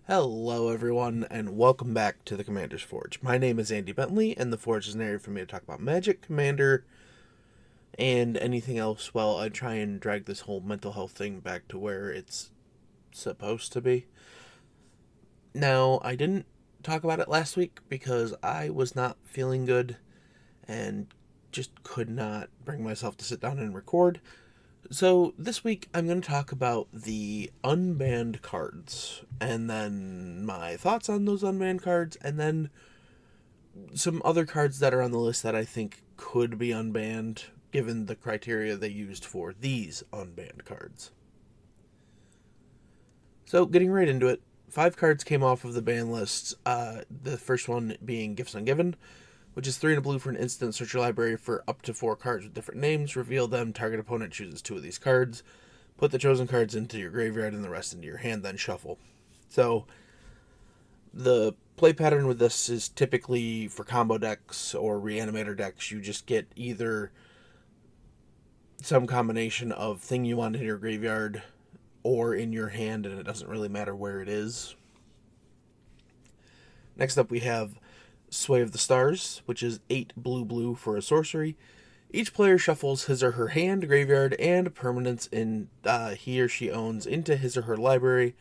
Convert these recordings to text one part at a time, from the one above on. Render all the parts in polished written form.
Hello, everyone, and welcome back to the Commander's Forge. My name is Andy Bentley, and the Forge is an area for me to talk about Magic, Commander, and anything else while I try and drag this whole mental health thing back to where it's supposed to be. Now, I didn't talk about it last week because I was not feeling good and just could not bring myself to sit down and record. So, this week I'm going to talk about the unbanned cards, and then my thoughts on those unbanned cards, and then some other cards that are on the list that I think could be unbanned given the criteria they used for these unbanned cards. So, getting right into it, 5 cards came off of the ban list. The first one being Gifts Ungiven, which is 3 and a blue for an instant. Search your library for up to 4 cards with different names. Reveal them. Target opponent chooses 2 of these cards. Put the chosen cards into your graveyard and the rest into your hand, then shuffle. So, the play pattern with this is typically for combo decks or reanimator decks. You just get either some combination of thing you want in your graveyard or in your hand, and it doesn't really matter where it is. Next up, we have Sway of the Stars, which is 8 blue for a sorcery. Each player shuffles his or her hand, graveyard, and permanents in he or she owns into his or her library,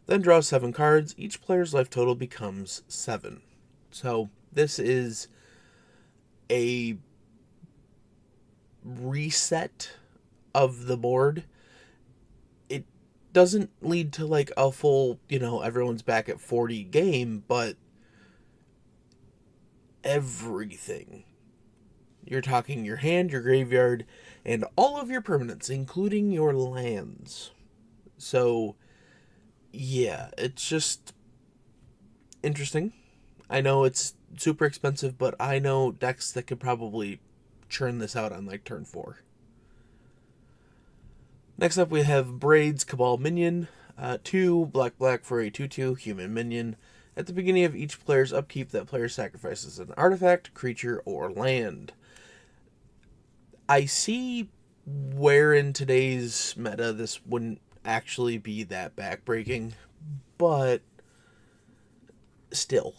then draws 7 cards. Each player's life total becomes 7. So this is a reset of the board. It doesn't lead to like a full, everyone's back at 40 game, but everything. You're talking your hand, your graveyard, and all of your permanents, including your lands. So, yeah, it's just interesting. I know it's super expensive, but I know decks that could probably churn this out on like turn 4. Next up, we have Braid's Cabal Minion. 2 black for a 2/2 human minion. At the beginning of each player's upkeep, that player sacrifices an artifact, creature, or land. I see where in today's meta this wouldn't actually be that backbreaking, but still,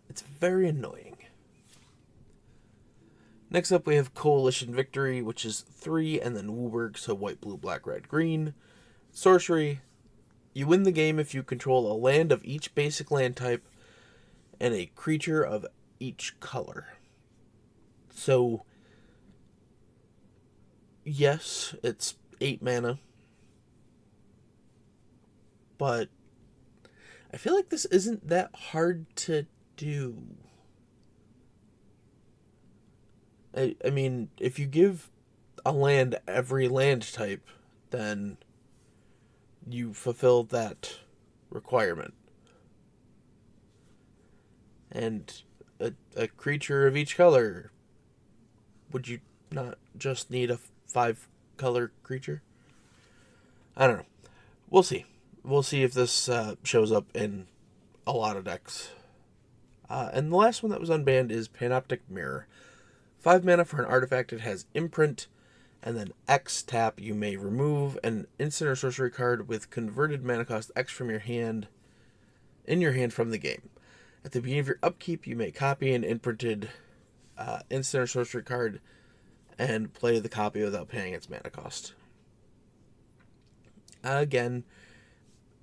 it's very annoying. Next up, we have Coalition Victory, which is 3 and then Wooburg, so white, blue, black, red, green. Sorcery. You win the game if you control a land of each basic land type and a creature of each color. So, yes, it's 8 mana, but I feel like this isn't that hard to do. I mean, if you give a land every land type, then you fulfill that requirement. And a creature of each color, would you not just need a 5-color creature? I don't know. We'll see. We'll see if this shows up in a lot of decks. And the last one that was unbanned is Panoptic Mirror. 5 mana for an artifact. It has Imprint, and then X tap. You may remove an instant or sorcery card with converted mana cost X from your hand, in your hand from the game. At the beginning of your upkeep, you may copy an imprinted instant or sorcery card and play the copy without paying its mana cost. Again,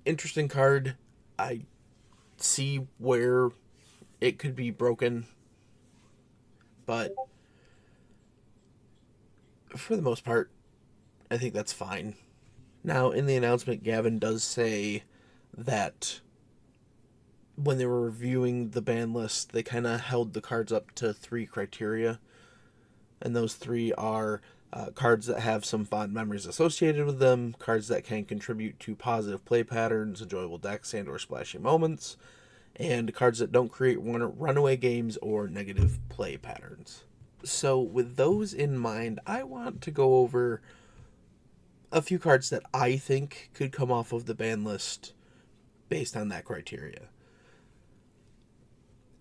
interesting card. I see where it could be broken, but for the most part, I think that's fine. Now, in the announcement, Gavin does say that when they were reviewing the ban list, they kind of held the cards up to 3 criteria. And those 3 are cards that have some fond memories associated with them, cards that can contribute to positive play patterns, enjoyable decks, and or splashy moments, and cards that don't create runaway games or negative play patterns. So with those in mind, I want to go over a few cards that I think could come off of the ban list based on that criteria.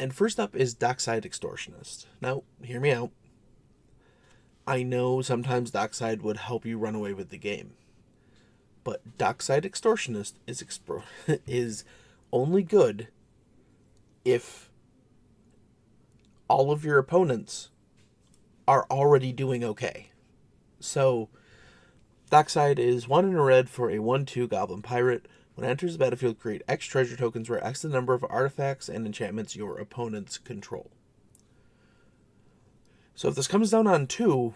And first up is Dockside Extortionist. Now, hear me out. I know sometimes Dockside would help you run away with the game, but Dockside Extortionist is only good if all of your opponents are already doing okay. So, Dockside is 1 in a red for a 1/2 Goblin Pirate. When it enters the battlefield, create X treasure tokens where X the number of artifacts and enchantments your opponents control. So if this comes down on 2,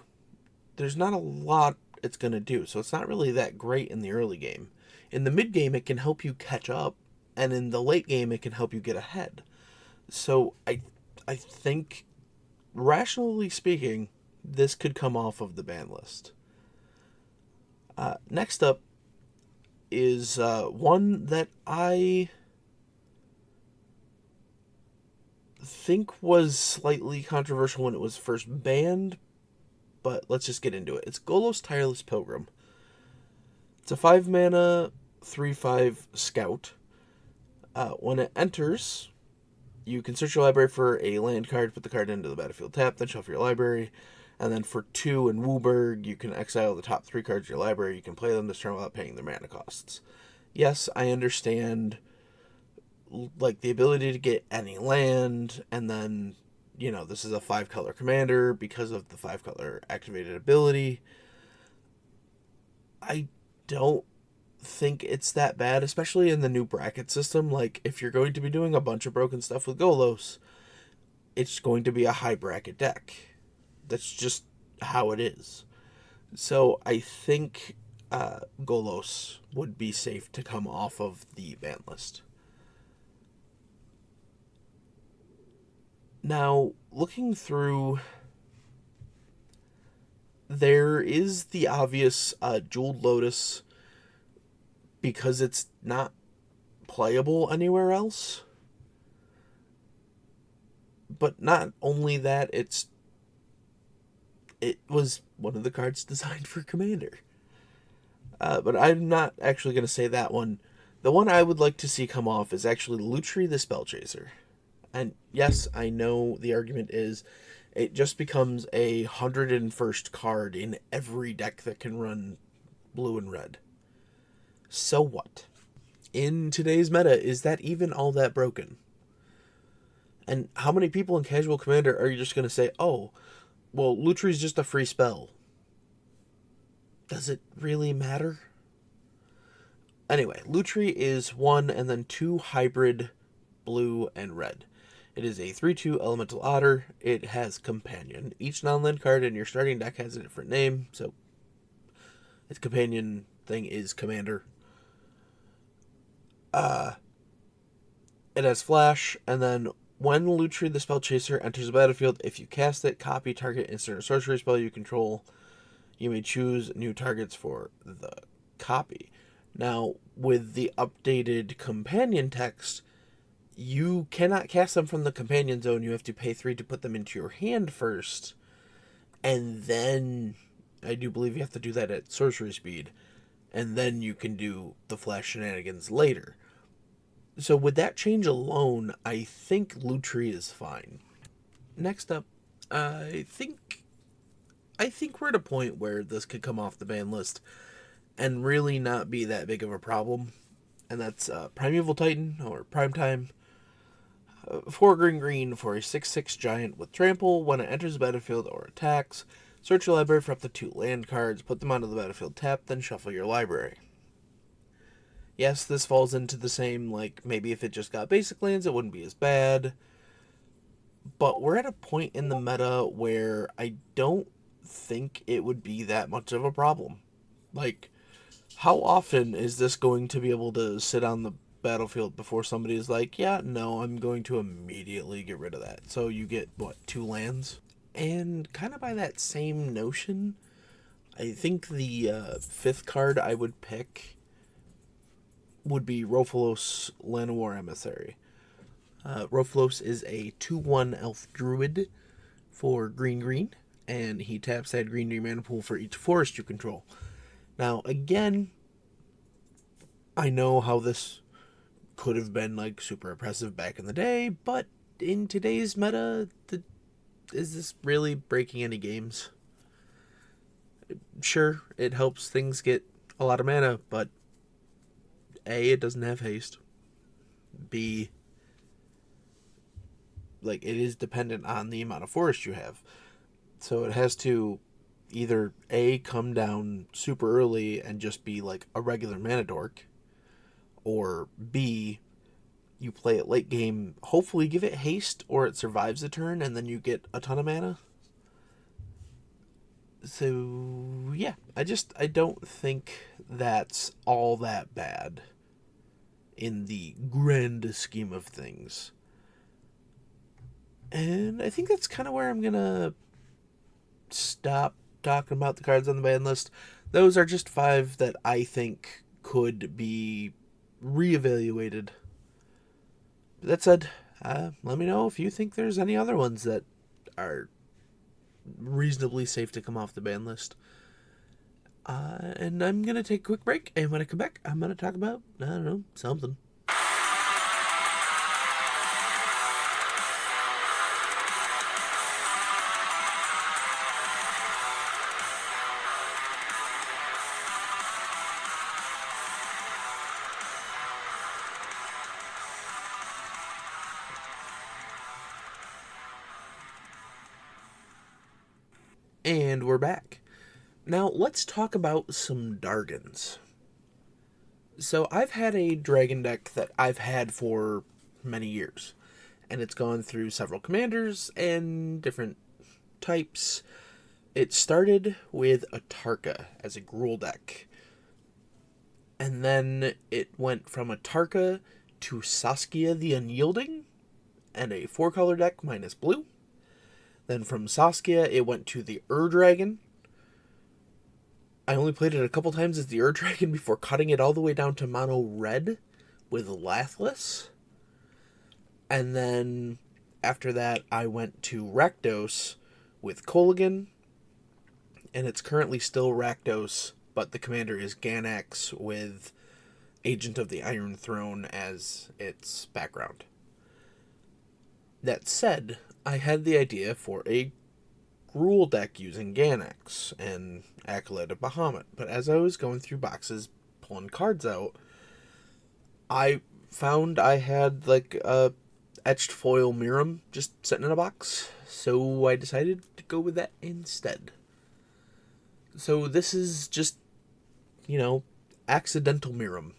there's not a lot it's going to do. So it's not really that great in the early game. In the mid game, it can help you catch up, and in the late game, it can help you get ahead. So I think, rationally speaking, this could come off of the ban list. Next up is one that I think was slightly controversial when it was first banned, but let's just get into it. It's Golos Tireless Pilgrim. It's a 5-mana, 3/5 scout. When it enters, you can search your library for a land card, put the card into the battlefield tap, then shuffle your library. And then for 2 in Wooburg, you can exile the top 3 cards of your library. You can play them this turn without paying their mana costs. Yes, I understand, like, the ability to get any land, and then, this is a 5-color commander because of the 5-color activated ability. I don't think it's that bad, especially in the new bracket system. Like, if you're going to be doing a bunch of broken stuff with Golos, it's going to be a high bracket deck. That's just how it is. So I think Golos would be safe to come off of the ban list. Now, looking through, there is the obvious Jeweled Lotus, because it's not playable anywhere else. But not only that, it was one of the cards designed for Commander. But I'm not actually going to say that one. The one I would like to see come off is actually Lutri the Spellchaser. And yes, I know the argument is it just becomes a 101st card in every deck that can run blue and red. So what? In today's meta, is that even all that broken? And how many people in casual Commander are you just going to say, oh, well, Lutri's just a free spell? Does it really matter? Anyway, Lutri is 1 and then 2 hybrid blue and red. It is a 3/2 elemental otter. It has companion. Each non-land card in your starting deck has a different name, so its companion thing is commander. It has flash, and then when Lutri the Spellchaser enters the battlefield, if you cast it, copy target instant or sorcery spell you control. You may choose new targets for the copy. Now, with the updated companion text, you cannot cast them from the companion zone. You have to pay 3 to put them into your hand first. And then, I do believe you have to do that at sorcery speed. And then you can do the flash shenanigans later. So with that change alone, I think Lutri is fine. Next up, I think we're at a point where this could come off the ban list and really not be that big of a problem. And that's Primeval Titan, or Primetime. 4 green for a 6/6 giant with trample. When it enters the battlefield or attacks, search your library for up to 2 land cards, put them onto the battlefield tap, then shuffle your library. Yes, this falls into the same, like, maybe if it just got basic lands, it wouldn't be as bad. But we're at a point in the meta where I don't think it would be that much of a problem. Like, how often is this going to be able to sit on the battlefield before somebody is like, yeah, no, I'm going to immediately get rid of that? So you get, 2 lands? And kind of by that same notion, I think the 5th card I would pick would be Rofelos Llanowar Emissary. Rofelos is a 2/1 elf druid for green, and he taps that green mana pool for each forest you control. Now, again, I know how this could have been, like, super oppressive back in the day, but in today's meta, is this really breaking any games? Sure, it helps things get a lot of mana, but A, it doesn't have haste. B, like, it is dependent on the amount of forest you have. So it has to either A, come down super early and just be like a regular mana dork, or B, you play it late game, hopefully give it haste, or it survives the turn and then you get a ton of mana. So yeah, I don't think that's all that bad in the grand scheme of things. And I think that's kind of where I'm gonna stop talking about the cards on the ban list. Those are just 5 that I think could be reevaluated. That said, let me know if you think there's any other ones that are reasonably safe to come off the ban list. And I'm going to take a quick break, and when I come back, I'm going to talk about, I don't know, something. And we're back. Now, let's talk about some Dargons. So, I've had a dragon deck that I've had for many years, and it's gone through several commanders and different types. It started with a Tarka as a Gruul deck, and then it went from a Tarka to Saskia the Unyielding, and a 4-color deck minus blue. Then from Saskia, it went to the Dragon. I only played it a couple times as the Dragon before cutting it all the way down to mono red with Lathless. And then after that, I went to Rakdos with Kolaghan. And it's currently still Rakdos, but the commander is Ganax with Agent of the Iron Throne as its background. That said, I had the idea for a Gruul deck using Ganax and Acolyte of Bahamut, but as I was going through boxes, pulling cards out, I found I had like a etched foil Miram just sitting in a box, so I decided to go with that instead. So this is just, accidental Miram.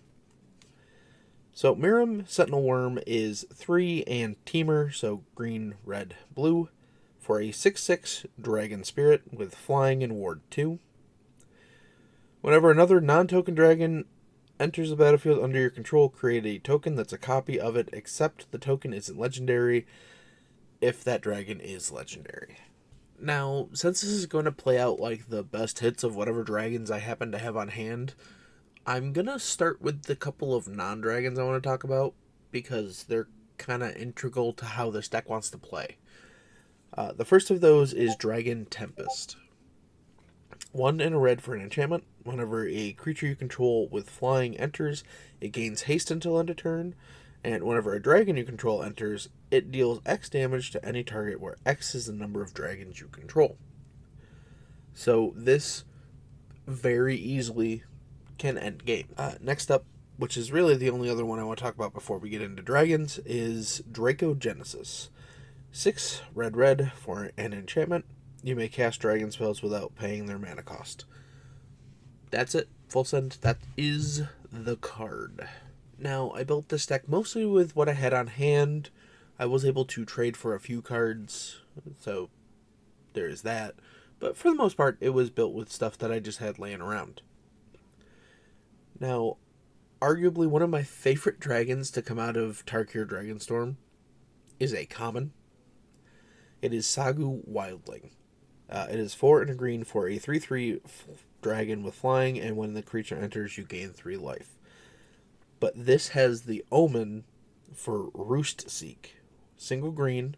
So Miram Sentinel Worm is 3 and Temur, so green, red, blue, for a 6/6 Dragon Spirit with Flying and Ward 2. Whenever another non-token dragon enters the battlefield under your control, create a token that's a copy of it, except the token isn't legendary if that dragon is legendary. Now, since this is going to play out like the best hits of whatever dragons I happen to have on hand, I'm going to start with the couple of non-dragons I want to talk about, because they're kind of integral to how this deck wants to play. The first of those is Dragon Tempest. 1 and a red for an enchantment. Whenever a creature you control with flying enters, it gains haste until end of turn. And whenever a dragon you control enters, it deals X damage to any target where X is the number of dragons you control. So this very easily can end game. Next up, which is really the only other one I want to talk about before we get into dragons, is Draco Genesis. 6 red for an enchantment. You may cast dragon spells without paying their mana cost. That's it. Full send. That is the card. Now, I built this deck mostly with what I had on hand. I was able to trade for a few cards, so there is that. But for the most part, it was built with stuff that I just had laying around. Now, arguably one of my favorite dragons to come out of Tarkir Dragonstorm is a common. It is Sagu Wildling. It is 4 and a green for a 3/3 dragon with flying, and when the creature enters, you gain 3 life. But this has the omen for Roost Seek. Single green,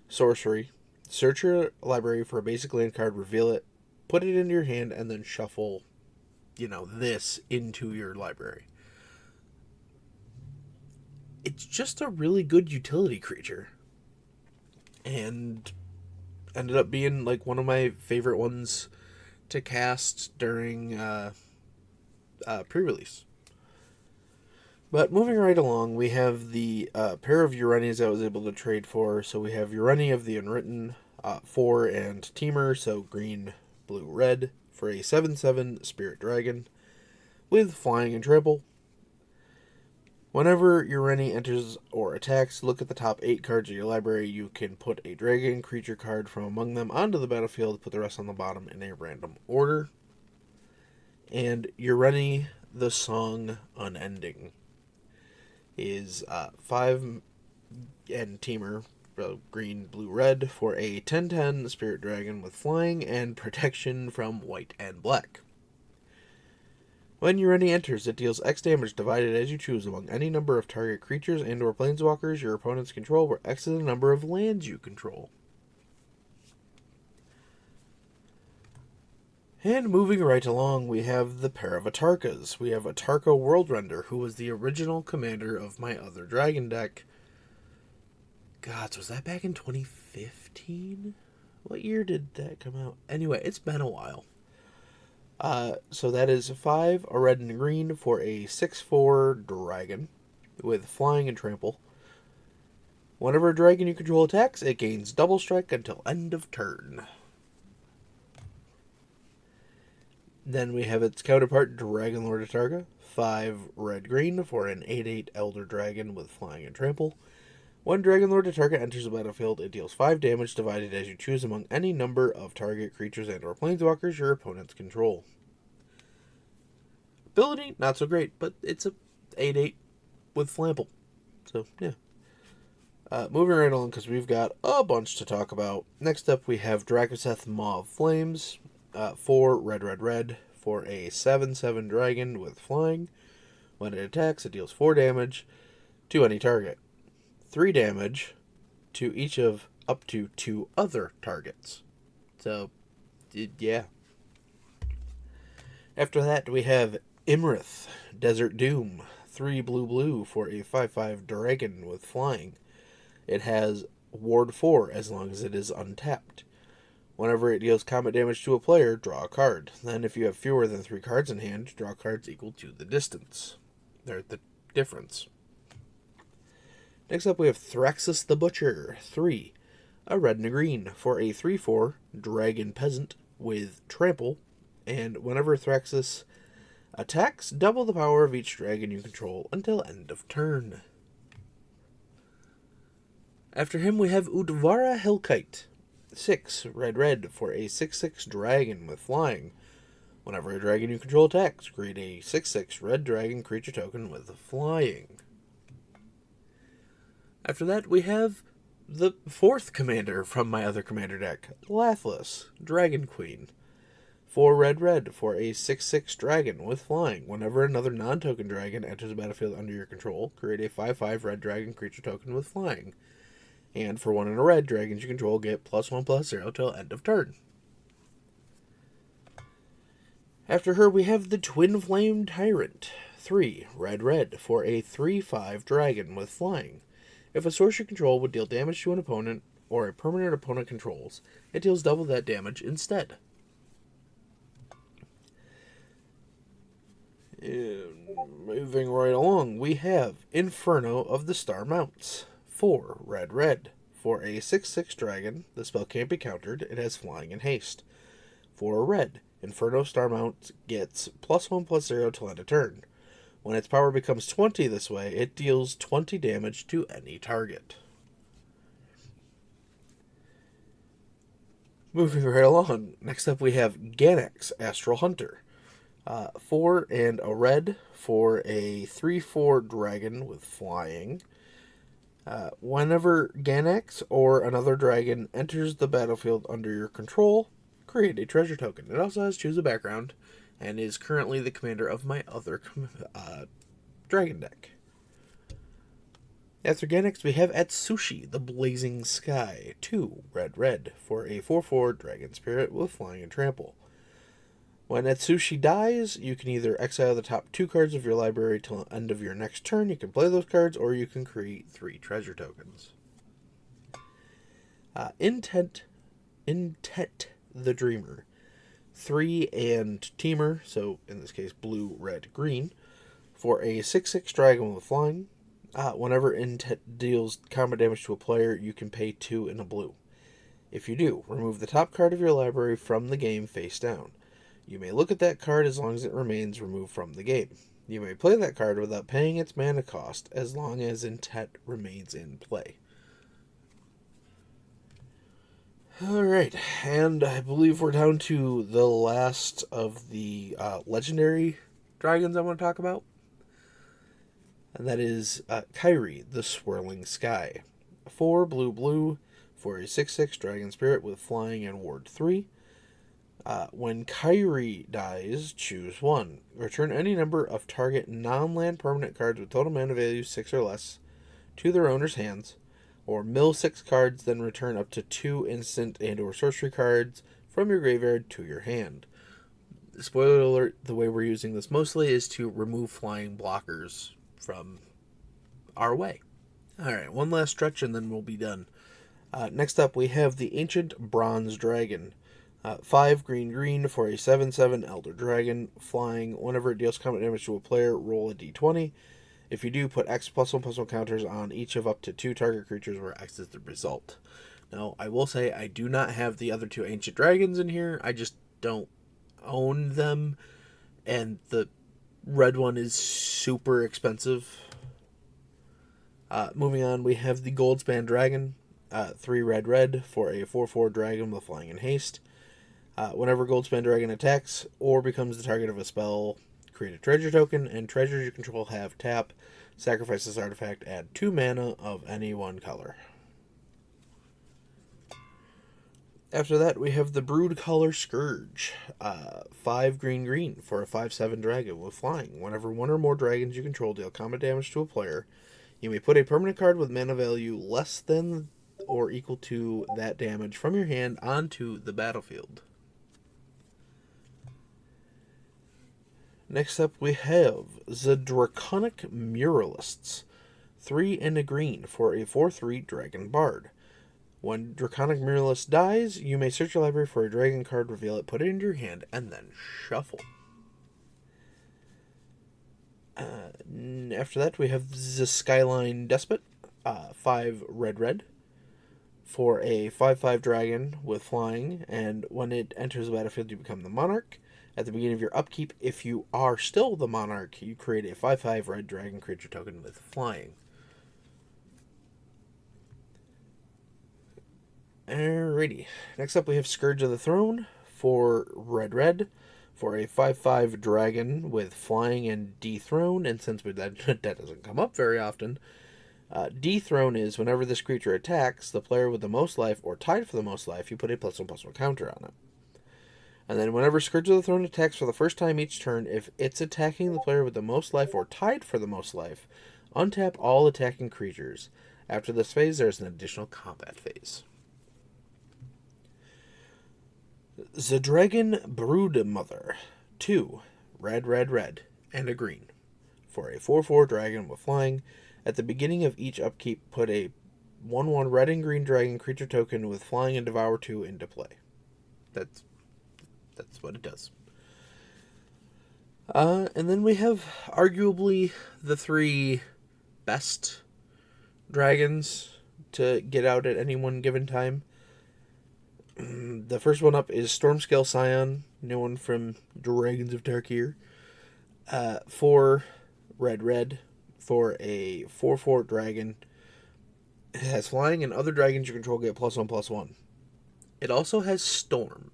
sorcery. Search your library for a basic land card, reveal it, put it into your hand, and then shuffle, this into your library. It's just a really good utility creature. And ended up being like one of my favorite ones to cast during pre-release. But moving right along, we have the pair of Urenias I was able to trade for. So we have Urenia of the Unwritten, 4, and Temur, so green, blue, red, for a 7/7 Spirit Dragon with flying and trample. Whenever Urenia enters or attacks, look at the top 8 cards of your library. You can put a dragon creature card from among them onto the battlefield, put the rest on the bottom in a random order. And Urenia, the Song Unending, is 5 and Temur, green, blue, red, for a 10/10 Spirit Dragon with flying and protection from white and black. When Urenia enters, it deals X damage divided as you choose among any number of target creatures and or planeswalkers your opponents control, where X is the number of lands you control. And moving right along, we have the pair of Atarkas. We have Atarka Worldrender, who was the original commander of my other dragon deck. God, was that back in 2015? What year did that come out? Anyway, it's been a while. So that is 5, a red and a green, for a 6/4 dragon with flying and trample. Whenever a dragon you control attacks, it gains double strike until end of turn. Then we have its counterpart, Dragon Lord Atarka, 5 red-green, for an 8/8 Elder Dragon with flying and trample. When Dragon Lord Atarka enters the battlefield, it deals 5 damage divided as you choose among any number of target creatures and or planeswalkers your opponents control. Ability, not so great, but it's a 8/8 with flample. So, yeah. Moving right along, because we've got a bunch to talk about. Next up, we have Drakoseth Maw of Flames, 4 red, for a 7/7 dragon with flying. When it attacks, it deals 4 damage to any target. 3 damage to each of up to 2 other targets. So, yeah. After that, we have Imrith, Desert Doom, 3 blue, for a 5/5 dragon with flying. It has Ward 4 as long as it is untapped. Whenever it deals combat damage to a player, draw a card. Then, if you have fewer than 3 cards in hand, draw cards equal to the distance. They're the difference. Next up, we have Thraxus the Butcher, 3, a red and a green, for a 3/4 dragon peasant with trample. And whenever Thraxus attacks, double the power of each dragon you control until end of turn. After him, we have Udvara Hellkite, 6 red, for a 6/6 dragon with flying. Whenever a dragon you control attacks, create a 6/6 red dragon creature token with flying. After that, we have the 4th commander from my other commander deck, Lathless, Dragon Queen. 4 red, for a 6/6 dragon with flying. Whenever another non-token dragon enters the battlefield under your control, create a 5/5 red dragon creature token with flying. And for 1 and a red, dragons you control get +1/+0 till end of turn. After her, we have the Twin Flame Tyrant, 3 red, for a 3/5 dragon with flying. If a source you control would deal damage to an opponent or a permanent opponent controls, it deals double that damage instead. And moving right along, we have Inferno of the Star Mounts, 4 red, for a 6/6 dragon. The spell can't be countered. It has flying and haste. For a red, Inferno Star Mount gets +1/+0 till end of turn. When its power becomes 20 this way, it deals 20 damage to any target. Moving right along, next up we have Ganax, Astral Hunter. 4 and a red, for a 3/4 dragon with flying. Whenever Ganax or another dragon enters the battlefield under your control, create a treasure token. It also has choose a background, and is currently the commander of my other dragon deck. After Ganax, we have Atsushi, the Blazing Sky, 2 red, for a 4/4 dragon spirit with flying and trample. When Atsushi dies, you can either exile the top 2 cards of your library till the end of your next turn. You can play those cards, or you can create 3 treasure tokens. Intent the Dreamer, 3 and Temur, so in this case blue, red, green, For a 6/6 dragon with flying, whenever it deals combat damage to a player, you can pay 2 in a blue. If you do, remove the top card of your library from the game face down. You may look at that card as long as it remains removed from the game. You may play that card without paying its mana cost as long as intent remains in play. Alright, and I believe we're down to the last of the legendary dragons I want to talk about. And that is Kyrie, the Swirling Sky. 4 blue for a 6/6 dragon spirit with flying and ward 3. When Kyrie dies, choose 1. Return any number of target non-land permanent cards with total mana value 6 or less to their owner's hands, or mill 6 cards, then return up to 2 instant and or sorcery cards from your graveyard to your hand. Spoiler alert, the way we're using this mostly is to remove flying blockers from our way. Alright, one last stretch and then we'll be done. Next up, we have the Ancient Bronze Dragon. 5 green for a 7/7 Elder Dragon. Flying, whenever it deals combat damage to a player, roll a d20. If you do, put X +1/+1 counters on each of up to 2 target creatures where X is the result. Now, I will say I do not have the other 2 Ancient Dragons in here. I just don't own them. And the red one is super expensive. Moving on, we have the Goldspan Dragon. 3 red for a 4/4 dragon with flying and haste. Whenever Goldspan Dragon attacks or becomes the target of a spell, create a treasure token, and treasures you control have tap. Sacrifice this artifact, add 2 mana of any one color. After that, we have the Brood Color Scourge. 5 green for a 5/7 dragon with flying. Whenever 1 or more dragons you control deal combat damage to a player, you may put a permanent card with mana value less than or equal to that damage from your hand onto the battlefield. Next up, we have the Draconic Muralists. 3 and a green for a 4/3 Dragon Bard. When Draconic Muralist dies, you may search your library for a dragon card, reveal it, put it into your hand, and then shuffle. After that, we have the Skyline Despot. 5 red for a 5/5 dragon with flying, and when it enters the battlefield, you become the monarch. At the beginning of your upkeep, if you are still the monarch, you create a 5/5 red dragon creature token with flying. Alrighty. Next up, we have Scourge of the Throne. 4 red for a 5/5 dragon with flying and dethrone, and since that doesn't come up very often, dethrone is whenever this creature attacks the player with the most life or tied for the most life, you put a +1/+1 counter on it. And then whenever Scourge of the Throne attacks for the first time each turn, if it's attacking the player with the most life or tied for the most life, untap all attacking creatures. After this phase, there's an additional combat phase. The Dragon Broodmother. 2 red and a green for a 4/4 dragon with flying. At the beginning of each upkeep, put a 1/1 red and green dragon creature token with flying and devour 2 into play. That's what it does. And then we have arguably the 3 best dragons to get out at any one given time. The first one up is Stormscale Scion, new one from Dragons of Tarkir. 4 red for a 4/4 dragon. It has flying, and other dragons you control get +1/+1. It also has Storm.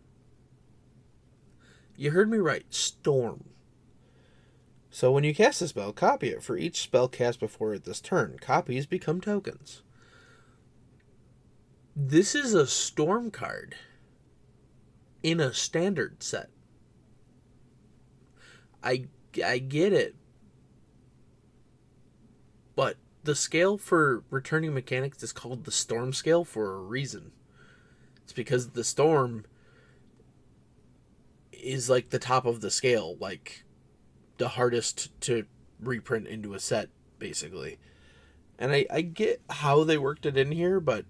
You heard me right, Storm. So when you cast a spell, copy it. For each spell cast before it this turn, copies become tokens. This is a Storm card in a standard set. I get it, but the scale for returning mechanics is called the Storm scale for a reason. It's because the Storm is like the top of the scale, like the hardest to reprint into a set, basically. And I get how they worked it in here, but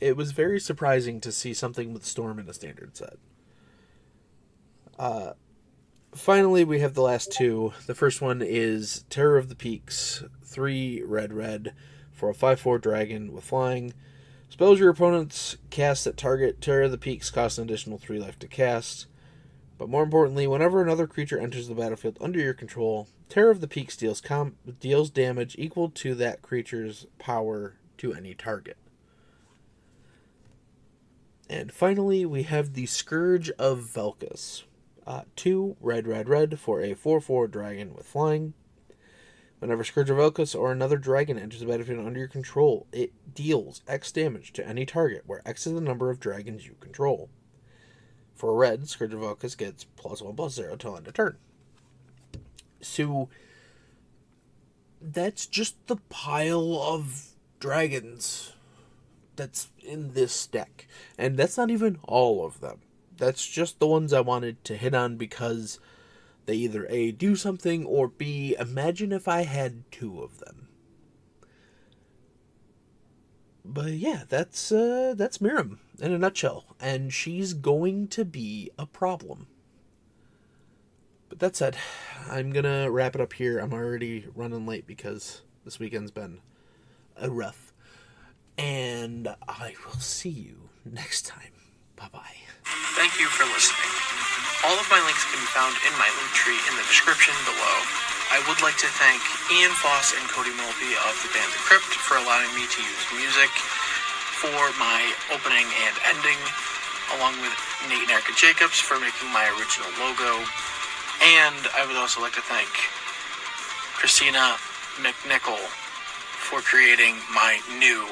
it was very surprising to see something with Storm in a standard set. finally, we have the last two. The first one is Terror of the Peaks, 3 red for a 5/4 dragon with flying. Spells your opponents cast at target Terror of the Peaks cost an additional 3 life to cast. But more importantly, whenever another creature enters the battlefield under your control, Terror of the Peaks deals damage equal to that creature's power to any target. And finally, we have the Scourge of Velkus. 2 red for a 4/4 dragon with flying. Whenever Scourge of Velkus or another dragon enters the battlefield under your control, it deals X damage to any target, where X is the number of dragons you control. For a red, Scourge of Velkus gets +1/+0 till end of turn. So, that's just the pile of dragons that's in this deck. And that's not even all of them. That's just the ones I wanted to hit on because they either A, do something, or B, imagine if I had 2 of them. But yeah, that's Miriam in a nutshell, and she's going to be a problem. But that said, I'm gonna wrap it up here. I'm already running late because this weekend's been rough. And I will see you next time. Bye-bye. Thank you for listening. All of my links can be found in my link tree in the description below. I would like to thank Ian Foss and Cody Mulvey of the band The Crypt for allowing me to use music for my opening and ending, along with Nate and Erica Jacobs for making my original logo. And I would also like to thank Christina McNichol for creating my new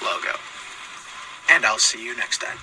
logo. And I'll see you next time.